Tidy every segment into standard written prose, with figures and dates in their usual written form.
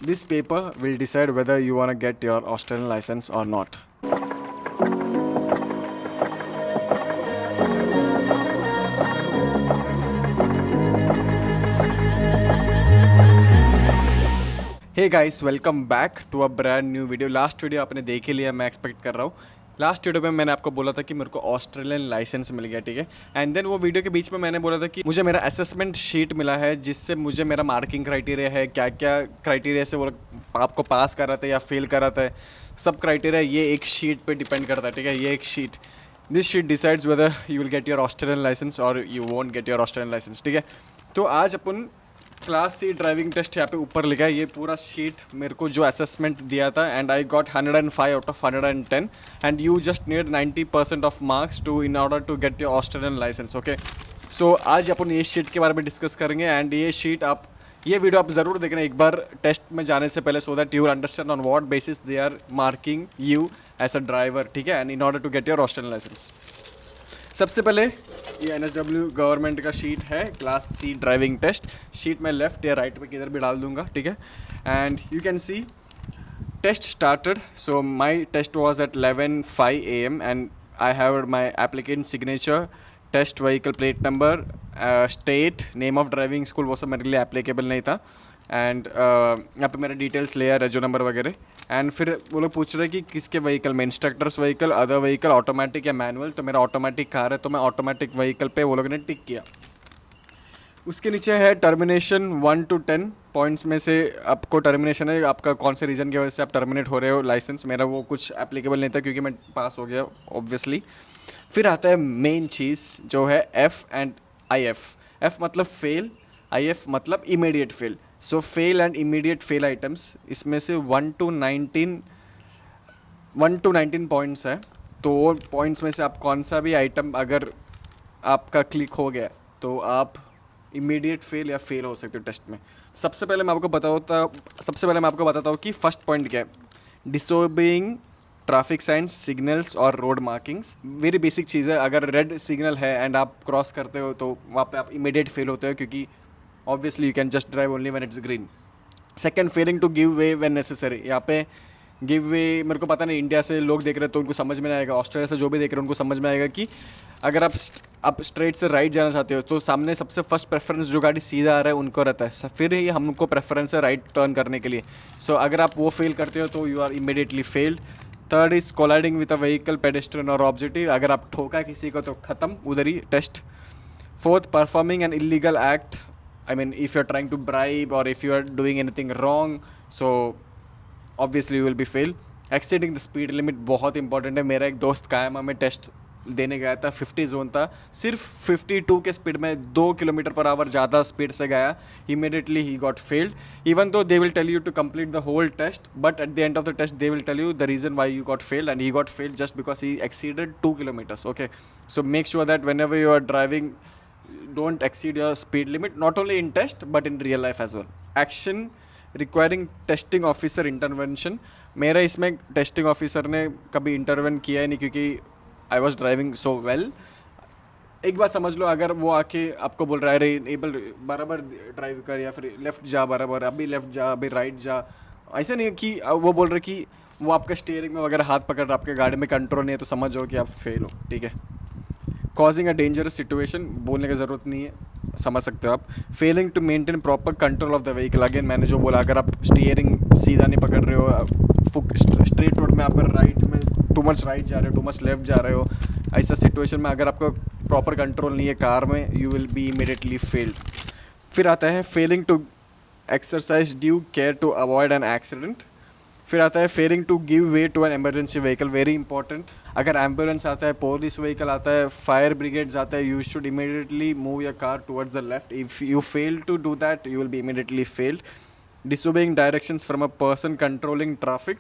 This paper will decide whether you want to get your Australian license or not. Hey guys, welcome back to a brand new video. Last video आपने देख ही लिया, मैं expect कर रहा हूँ। Last video में मैंने आपको बोला था कि मेरे को ऑस्ट्रेलियन लाइसेंस मिल गया, ठीक है। एंड देन वो वीडियो के बीच में मैंने बोला था कि मुझे मेरा असेसमेंट शीट मिला है, जिससे मुझे मेरा मार्किंग क्राइटेरिया है, क्या क्या क्राइटेरिया से वो आपको पास कराता है या फेल कराता है। सब क्राइटेरिया ये एक शीट पे डिपेंड करता है, ठीक है। ये एक sheet, this sheet decides whether you will get your Australian licence और you won't get your Australian licence, ठीक है। तो आज अपन क्लास सी ड्राइविंग टेस्ट यहाँ पे ऊपर लिखा है, ये पूरा शीट मेरे को जो असेसमेंट दिया था, and I got 105 out of 110 and you just need 90% of marks to in order to get your Australian licence, okay. So आज अपन ये शीट के बारे में डिस्कस करेंगे, एंड ये शीट ये वीडियो आप ज़रूर देखना एक बार टेस्ट में जाने से पहले, so that you will understand on what basis they are marking you as a driver, ठीक है, and in order to get your Australian licence. सबसे पहले ये NSW गवर्नमेंट का शीट है, class C driving test. Sheet मैं left या right पे किधर भी डाल दूंगा, ठीक है। And you can see test started, so my test was at 11:05 AM and I have my applicant signature, test vehicle plate number, state, name of driving school, वो सब मेरे लिए एप्लीकेबल नहीं था। एंड यहाँ पे मेरे डिटेल्स ले आया, रेजो नंबर वगैरह। एंड फिर वो लोग पूछ रहे हैं कि किसके व्हीकल में, instructors vehicle, other vehicle, automatic या मैनुअल। तो मेरा ऑटोमेटिक कार है, तो मैं ऑटोमेटिक व्हीकल पे वो लोगों ने टिक किया। उसके नीचे है टर्मिनेशन 1 to 10 पॉइंट्स में से आपको टर्मिनेशन है, आपका कौन से रीज़न की वजह से आप टर्मिनेट हो रहे हो लाइसेंस। मेरा वो कुछ एप्लीकेबल नहीं था क्योंकि मैं पास हो गया ऑब्वियसली। फिर आता है मेन चीज़ जो है F एंड IF। F मतलब फेल, IF मतलब immediate fail. So fail and immediate fail items, इसमें से 1 to 19 पॉइंट्स है। तो वो पॉइंट्स में से आप कौन सा भी आइटम अगर आपका क्लिक हो गया तो आप इमीडिएट फेल या फेल हो सकते हो टेस्ट में। सबसे पहले मैं आपको बताता हूँ कि फर्स्ट पॉइंट क्या है। डिसोबेइंग ट्रैफिक साइंस, सिग्नल्स और रोड मार्किंग्स, वेरी बेसिक चीज़ है। अगर रेड सिग्नल है एंड आप क्रॉस करते हो तो वहाँ पे आप इमीडिएट फेल होते हो, क्योंकि obviously you can just drive only when it's green. Second, failing to give way when necessary. यहाँ पे गिव वे, मेरे को पता नहीं, इंडिया से लोग देख रहे हैं तो उनको समझ में नहीं आएगा, ऑस्ट्रेलिया से जो भी देख रहे हैं उनको समझ में आएगा कि अगर आप स्ट्रेट से राइट जाना चाहते हो तो सामने सबसे फर्स्ट प्रेफरेंस जो गाड़ी सीधा आ रहा है उनको रहता है, फिर ही हमको प्रेफरेंस है राइट टर्न करने के लिए। सो अगर आप वो फेल करते हो तो you are immediately failed. Third is colliding with a vehicle, pedestrian और ऑब्जेक्टिव। अगर आप ठोका किसी को तो ख़त्म, उधर ही test. Fourth, performing an illegal act, I mean, if you're trying to bribe or if you are doing anything wrong, so obviously you will be fail. Exceeding the speed limit बहुत इंपॉर्टेंट है। मेरा एक दोस्त कायमा में test देने गया था, 50 जोन था, सिर्फ 52 के स्पीड में 2 किलोमीटर पर आवर ज़्यादा स्पीड से गया, इमीडिएटली ही got failed. Even though they will tell you to complete the whole test, but at the end of the test they will tell you the reason why you got failed, and he got failed just because he exceeded 2 kilometers, okay. So make sure that whenever you are driving, don't exceed your speed limit, not only in test but in real life as well. Action requiring testing officer intervention, मेरा इसमें testing officer ने कभी intervene किया ही नहीं, क्योंकि I was driving so well. एक बात समझ लो, अगर वो आके आपको बोल रहा है रे एबल बराबर ड्राइव कर, या फिर लेफ्ट जा बराबर, अभी लेफ्ट जा, अभी राइट जा, ऐसा नहीं है कि वो बोल रहे कि वो आपका स्टीयरिंग में वगैरह हाथ पकड़ रहा, आपके गाड़ी में कंट्रोल नहीं है, तो समझो कि आप फेल हो, ठीक है। कॉजिंग अ डेंजरस सिचुएशन, बोलने की ज़रूरत नहीं है, समझ सकते हो आप। Failing to maintain proper control of the vehicle, again मैंने जो बोला, अगर आप स्टीयरिंग सीधा नहीं पकड़ रहे हो, स्ट्रेट रोड में आप राइट में टू मच राइट जा रहे हो, टू मच लेफ्ट जा रहे हो, ऐसा सिचुएशन में अगर आपका प्रॉपर कंट्रोल नहीं है कार में, you will be immediately failed. फिर आता है failing to exercise due care to avoid an accident. फिर आता है failing to give way to an emergency vehicle, very important. अगर एम्बुलेंस आता है, पुलिस व्हीकल आता है, फायर ब्रिगेड्स आता है, you should immediately move your car towards the left. If you fail to do that, you will be immediately failed. Disobeying directions from a person controlling traffic,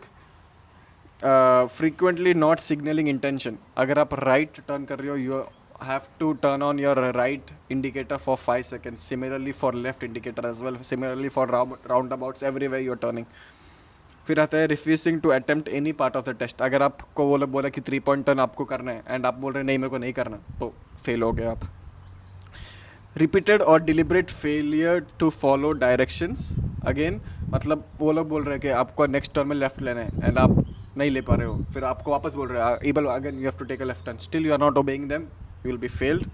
frequently not signalling intention. अगर आप right turn कर रहे हो, you have to turn on your right indicator for 5 seconds, similarly for left indicator as well, similarly for roundabouts, everywhere you are turning. फिर आता है refusing to attempt any part of the test. अगर आपको वो लोग बोला कि 3 point turn आपको करना है एंड आप बोल रहे हैं नहीं मेरे को नहीं करना, तो फेल हो गए आप। रिपीटेड और deliberate failure to follow directions, again मतलब वो लोग बोल रहे हैं कि आपको नेक्स्ट टर्न में लेफ्ट लेना है एंड आप नहीं ले पा रहे हो, फिर आपको वापस बोल रहे हैं able again you have to take a left turn, still you are not obeying them, you will be failed.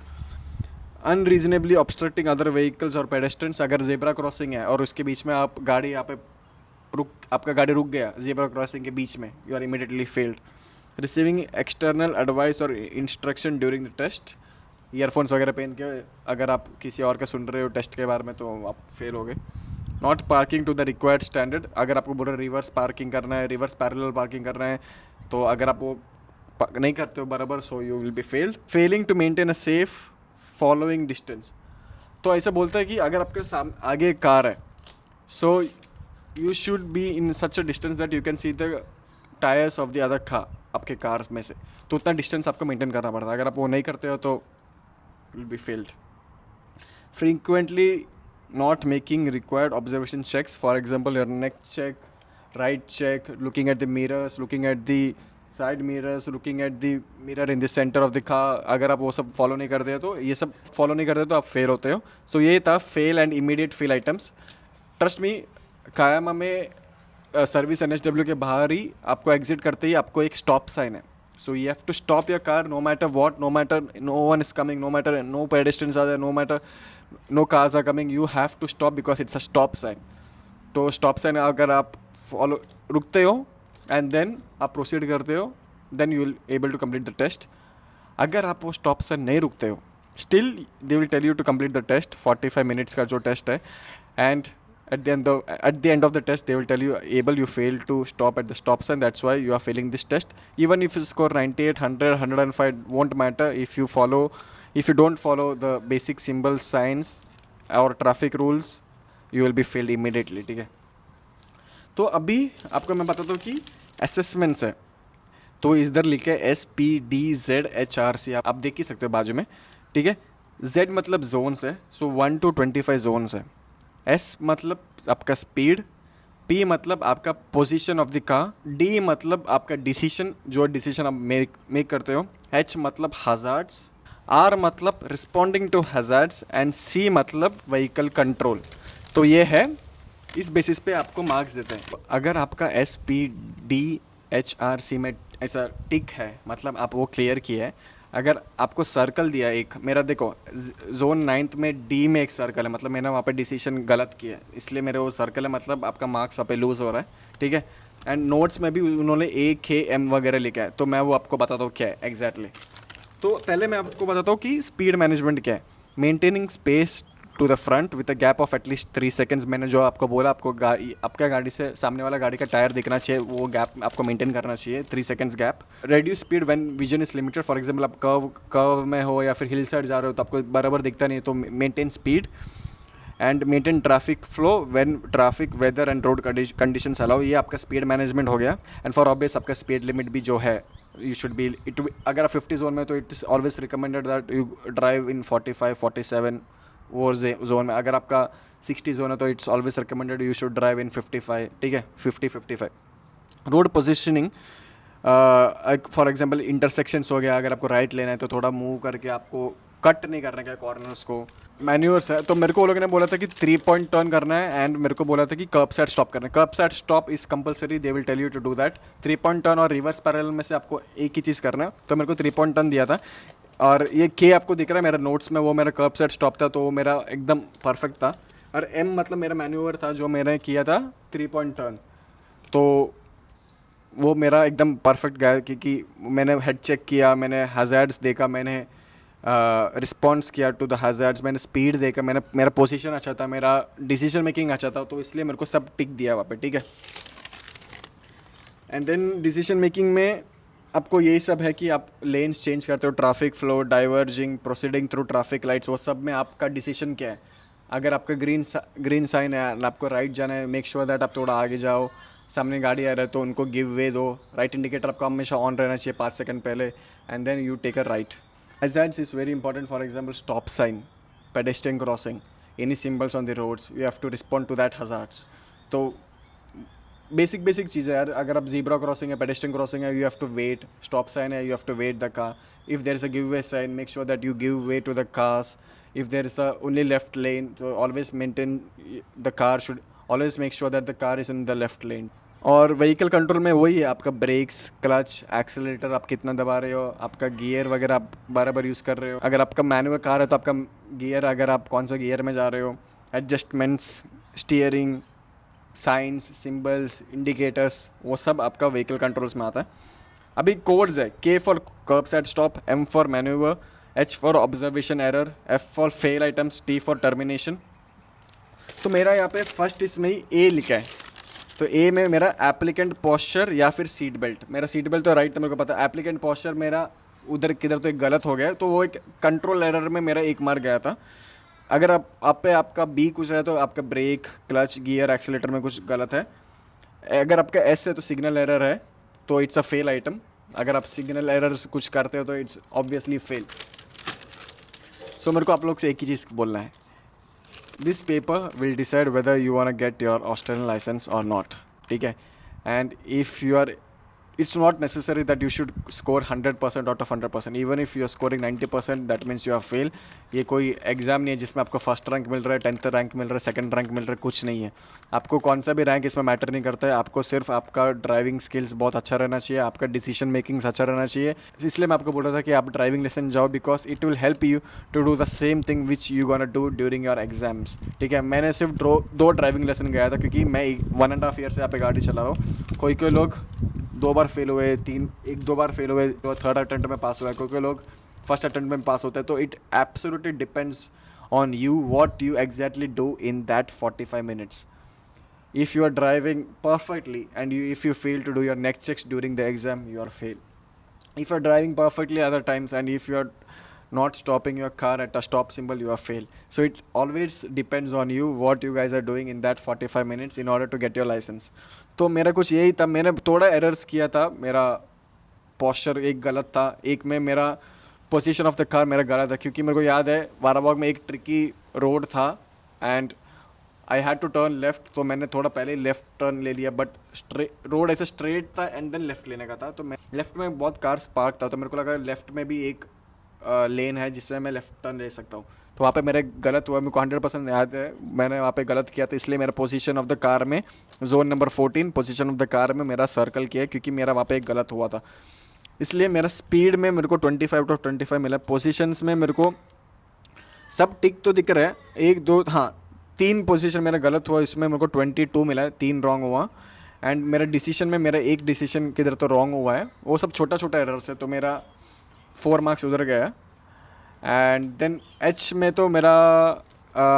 Unreasonably obstructing other vehicles और पेडेस्ट्रेंस, अगर जेब्रा क्रॉसिंग है और उसके बीच में आप गाड़ी यहाँ पे आपका गाड़ी रुक गया जेब्रा क्रॉसिंग के बीच में, you are immediately failed. Receiving external advice और instruction during the test, earphones वगैरह पहन के अगर आप किसी और का सुन रहे हो टेस्ट के बारे में तो आप फेल हो गए। Not parking two the required standard, अगर आपको बोल रहे रिवर्स पार्किंग करना है, रिवर्स पैरेलल पार्किंग करना है, तो अगर आप वो नहीं करते हो बराबर, so you will be failed. Failing to maintain a safe following distance, तो ऐसा बोलता है कि अगर आपके आगे एक कार है, so you should be in such a distance that you can see the tyres of the other car, आपके कार में से, तो उतना डिस्टेंस आपको मेंटेन करना पड़ता है। अगर आप वो नहीं करते हो तो will be failed. Frequently not making required observation checks, for example your neck check, right check, looking at the mirrors, looking at the side mirrors, looking at the mirror in the center of the car, अगर आप वो सब follow नहीं करते हो तो ये सब फॉलो नहीं करते तो आप फेल होते हो। सो ये था fail and immediate fail items. Trust me, Kiama में सर्विस NSW के बाहर ही आपको एग्जिट करते ही आपको एक स्टॉप साइन है, so you have to stop your car no matter what, no matter no one is coming, no matter no pedestrians are there, no matter no cars are coming, you have to stop because it's a stop sign. तो stop sign अगर आप follow रुकते हो and then आप proceed करते हो, then you will able to complete the test. अगर आप वो स्टॉप साइन नहीं रुकते हो, still they will tell you to complete the test, 45 minutes का जो टेस्ट है, and at the end of the test they will tell you able you failed to stop at the stop sign, that's why you are failing this test. Even if you score 98, 100, 105, won't matter if you don't follow the basic symbols, signs or traffic rules, you will be failed immediately, ठीक है। तो अभी आपको मैं बताता हूँ कि assessments है, तो इधर लिखे SPDZHRC, आप देख ही सकते हो बाजू में, ठीक है। Z मतलब जोन्स है, सो 1 to 25 जोन्स है। S मतलब आपका स्पीड, P मतलब आपका position of the car, D मतलब आपका डिसीजन, जो डिसीजन आप मेक करते हो, H मतलब हजार्ड्स, R मतलब responding to hazards and C मतलब व्हीकल कंट्रोल। तो ये है, इस बेसिस पे आपको मार्क्स देते हैं। अगर आपका SPDHRC में ऐसा टिक है, मतलब आप वो क्लियर किया है। अगर आपको सर्कल दिया एक, मेरा देखो जोन 9th में D में एक सर्कल है, मतलब मैंने वहाँ पे डिसीजन गलत किया है, इसलिए मेरे वो सर्कल है, मतलब आपका मार्क्स वहाँ पे लूज़ हो रहा है, ठीक है। एंड नोट्स में भी उन्होंने AKM वगैरह लिखा है, तो मैं वो आपको बताता हूँ क्या है एग्जैक्टली। तो पहले मैं आपको बताता हूँ कि स्पीड मैनेजमेंट क्या है। Maintaining space to the front with a gap of at least 3 seconds, मैंने जो आपको बोला, आपको आपका गाड़ी से सामने वाला गाड़ी का टायर दिखना चाहिए, वो गैप आपको मेंटेन करना चाहिए, 3 seconds gap. Reduce speed when vision is limited, for example आप कर्व में हो या फिर हिल साइड जा रहे हो तो आपको बराबर दिखता नहीं, तो maintain speed. And maintain traffic flow when traffic weather and road conditions allow, ये आपका स्पीड मैनेजमेंट हो गया। एंड फॉर ऑब्वियस आपका स्पीड लिमिट भी जो है, यू शुड बी अगर आप 50 जोन में, तो it is always recommended that you drive इन 45, 47 वो जोन में। अगर आपका 60 जोन है तो it's always recommended you should drive इन 55, ठीक है, 50-55। Road positioning, for example intersections हो गया, अगर आपको राइट लेना है तो थोड़ा मूव करके, आपको कट नहीं करने का कॉर्नर्स को। मैन्यूअर्स है, तो मेरे को वो लोगों ने बोला था कि 3 पॉइंट टर्न करना है, एंड मेरे को बोला था कि कर्ब साइड स्टॉप करना है। Kerb side stop is compulsory, they will tell you to do that. 3 point turn और रिवर्स पैरेलल में से आपको एक ही चीज़ करना है, तो मेरे को 3 पॉइंट टर्न दिया था। और ये के आपको दिख रहा है मेरा नोट्स में, वो मेरा कर्ब साइड स्टॉप था, तो वो मेरा एकदम परफेक्ट था। और M मतलब मेरा मैन्यूवर था जो मैंने किया था 3 पॉइंट टर्न, तो वो मेरा एकदम परफेक्ट गया, क्योंकि मैंने हेड चेक किया, मैंने हज़ार्ड्स देखा, मैंने रिस्पॉन्स किया टू द हज़ार्ड्स, मैंने स्पीड देखा, मैंने मेरा पोजीशन अच्छा था, मेरा डिसीजन मेकिंग अच्छा था, तो इसलिए मेरे को सब टिक दिया वहाँ पे, ठीक है। एंड देन डिसीजन मेकिंग में आपको यही सब है कि आप लेन्स चेंज करते हो, traffic flow, diverging, proceeding through traffic lights, वो सब में आपका डिसीजन क्या है। अगर आपका ग्रीन साइन है और आपको राइट जाना है, मेक श्योर दैट आप थोड़ा आगे जाओ। सामने गाड़ी आ रहा है तो उनको गिव वे दो, राइट इंडिकेटर आपका हमेशा ऑन रहना चाहिए 5 सेकंड पहले, and then you take a right. Hazards is very important, for example stop sign, pedestrian crossing, any symbols on the roads, you have to respond to that hazards. तो basic चीज़ है यार। अगर आप zebra crossing है, pedestrian crossing है, you have to wait, stop sign है, you have to wait the car, if there is a give way sign, make sure that you give way to the cars, if there is a only left lane, तो always maintain the car should always make sure that the car is in the left lane. और vehicle control में वही है, आपका breaks, clutch, accelerator आप कितना दबा रहे हो, आपका गियर वगैरह आप बार यूज़ कर रहे हो। अगर आपका मैनुअल कार है तो आपका गियर, अगर आप कौन सा गियर में जा रहे हो, adjustments, steering, science, symbols, indicators, वो सब आपका व्हीकल कंट्रोल्स में आता है। अभी कोड्स है, K for kerb side stop, M for manoeuvre, H for observation error, F for fail items, T for termination. तो मेरा यहाँ पे फर्स्ट इसमें ही ए लिखा है, तो ए में मेरा एप्लीकेंट पोस्चर या फिर सीट बेल्ट। मेरा सीट बेल्ट तो राइट था, मेरे को पता है। एप्लीकेंट पोस्चर मेरा उधर किधर तो एक गलत हो गया, तो वो एक कंट्रोल एरर में मेरा एक मार गया था। अगर आप पे आपका बी कुछ है तो आपका ब्रेक, क्लच, गियर, एक्सीलेटर में कुछ गलत है। अगर आपका एस है तो सिग्नल एरर है, तो इट्स अ फेल आइटम। अगर आप सिग्नल एरर्स कुछ करते हो तो इट्स ऑब्वियसली फेल। सो मेरे को आप लोग से एक ही चीज़ बोलना है, this paper will decide whether you want get your Australian licence और नॉट, ठीक है। And if you are, it's not necessary that you should score 100% out of 100%. even if you are scoring 90% that means you have failed. ये कोई exam नहीं है जिसमें आपको first rank मिल रहा है, 10th रैंक मिल रहा है, सेकंड रैंक मिल रहा है, कुछ नहीं है। आपको कौन सा भी रैंक इसमें मैटर नहीं करता है। आपको सिर्फ आपका ड्राइविंग स्किल्स बहुत अच्छा रहना चाहिए, आपका डिसीजन मेकिंग्स अच्छा रहना चाहिए। इसलिए मैं आपको बोल रहा था कि आप ड्राइविंग लेसन जाओ, because it will help you to do the same thing which you gonna do during your exams, ठीक है। मैंने सिर्फ दो ड्राइविंग लेसन गया था, क्योंकि मैं 1.5 ईयर से यहाँ पे गाड़ी चला रहा हूँ। कोई लोग 2 बार फेल हुए, 1-2 बार फेल हुए, तो थर्ड अटेम्प्ट में पास हुआ है, क्योंकि लोग फर्स्ट अटेम्प्ट में पास होते हैं। तो it absolutely depends on you what you exactly do in that 45 minutes. If you are driving perfectly and if you fail to do your neck checks during the exam, you are fail. If you are driving perfectly other times and if you are not stopping your car at a stop symbol, you are fail. So it always depends on you what you guys are doing in that 45 minutes in order to get your license. तो मेरा कुछ यही था, मैंने थोड़ा errors किया था। मेरा पोस्चर एक गलत था, एक में मेरा पोजीशन ऑफ द कार मेरा गलत था, क्योंकि मेरे को याद है वाराबाग में एक ट्रिकी रोड था and I had to turn left, तो मैंने थोड़ा पहले लेफ्ट टर्न ले लिया, बट रोड ऐसे स्ट्रेट था एंड देन लेफ्ट लेने का था। तो मैं लेफ्ट में बहुत कार्स पार्क था, तो मेरे को लगा लेफ्ट में भी एक लेन है जिससे मैं लेफ्ट टर्न ले सकता हूँ। तो वहाँ पे मेरे गलत हुआ, मेरे को 100% याद है मैंने वहाँ पे गलत किया था। इसलिए मेरा पोजीशन ऑफ द कार में zone number 14 position of the car में मेरा सर्कल किया, क्योंकि मेरा वहाँ पे एक गलत हुआ था। इसलिए मेरा स्पीड में मेरे को 25/25 मिला। पोजीशंस में मेरे को सब टिक तो दिख रहा है, 1 2 हाँ 3 पोजीशन मेरा गलत हुआ, इसमें मेरे को 22 मिला है, 3 रॉन्ग हुआ। एंड मेरा डिसीजन में मेरा एक डिसीजन किधर तो रॉन्ग हुआ है, वो सब छोटा छोटा एरर्स है, तो मेरा 4 मार्क्स उधर गया। एंड देन एच में तो मेरा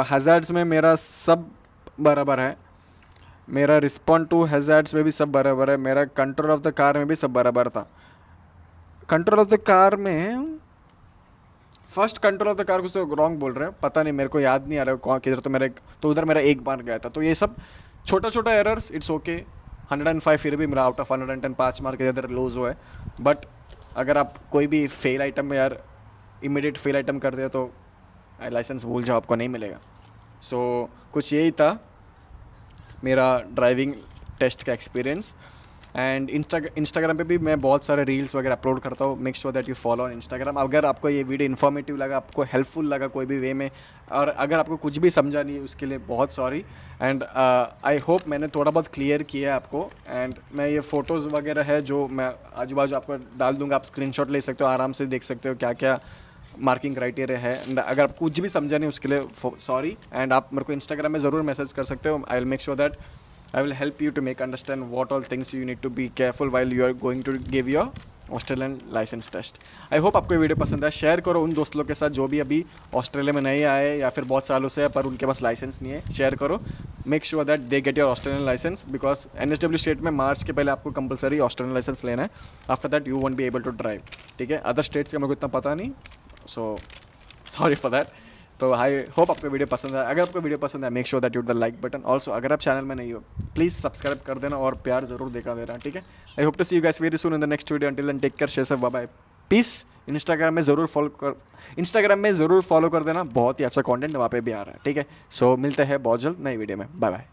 हैज़ार्ड्स में मेरा सब बराबर है, मेरा रिस्पॉन्ड टू हैज़ार्ड्स में भी सब बराबर है, मेरा कंट्रोल ऑफ द कार में भी सब बराबर था। कंट्रोल ऑफ द कार में first control of the car कुछ तो रॉन्ग बोल रहे हैं, पता नहीं, मेरे को याद नहीं आ रहा है कौन किधर, तो उधर मेरा एक बार गया था। तो ये सब छोटा छोटा एरर्स, इट्स ओके। 105 फिर भी मेरा आउट ऑफ 110 5 मार्क इधर लूज हुआ है। बट अगर आप कोई भी फेल आइटम में यार इमीडिएट फेल आइटम कर दे तो लाइसेंस भूल जाओ, आपको नहीं मिलेगा। सो कुछ यही था मेरा ड्राइविंग टेस्ट का एक्सपीरियंस। एंड इंस्टाग्राम पे भी मैं बहुत सारे रील्स वगैरह अपलोड करता हूँ, make sure that you follow on Instagram. अगर आपको ये वीडियो इन्फॉर्मेटिव लगा, आपको हेल्पफुल लगा कोई भी वे में, और अगर आपको कुछ भी समझा नहीं है उसके लिए बहुत सॉरी। एंड आई होप मैंने थोड़ा बहुत क्लियर किया है आपको। एंड मैं ये फ़ोटोज़ वगैरह है जो मैं आजू बाजू आपको डाल दूँगा, आप स्क्रीनशॉट ले सकते हो, आराम से देख सकते हो क्या क्या मार्किंग क्राइटेरिया है। एंड अगर आप कुछ भी समझा नहीं उसके लिए सॉरी। एंड आप मेरे को इंस्टाग्राम में ज़रूर मैसेज कर सकते हो, I will make sure that I will help you to make understand what all things you need to be careful while you are going to give your Australian licence test. I hope आपको ये video पसंद है। Share करो उन दोस्त लोग के साथ जो भी अभी ऑस्ट्रेलिया में नहीं आए या फिर बहुत सालों से है पर उनके पास लाइसेंस नहीं है। शेयर करो, make sure that they get your Australian licence, because NSW state में मार्च के पहले आपको कंपलसरी ऑस्ट्रेलियन लाइसेंस लेना है। After that you won't be able to drive, ठीक है। अदर स्टेट्स का मेरे को इतना पता नहीं, सो सॉरी फॉर दैट। तो आई होप आपको वीडियो पसंद है। अगर आपको वीडियो पसंद है make sure that you the like button. Also अगर आप चैनल में नहीं हो प्लीज़ सब्सक्राइब कर देना और प्यार जरूर देखा देना, ठीक है। I hope to see you guys very soon in the next video. Until then take care, share, bye bye, peace. Instagram में ज़रूर फॉलो कर देना, बहुत ही अच्छा कंटेंट वहाँ पे भी आ रहा है, ठीक है। सो मिलते हैं बहुत जल्द नई वीडियो में, बाय बाय।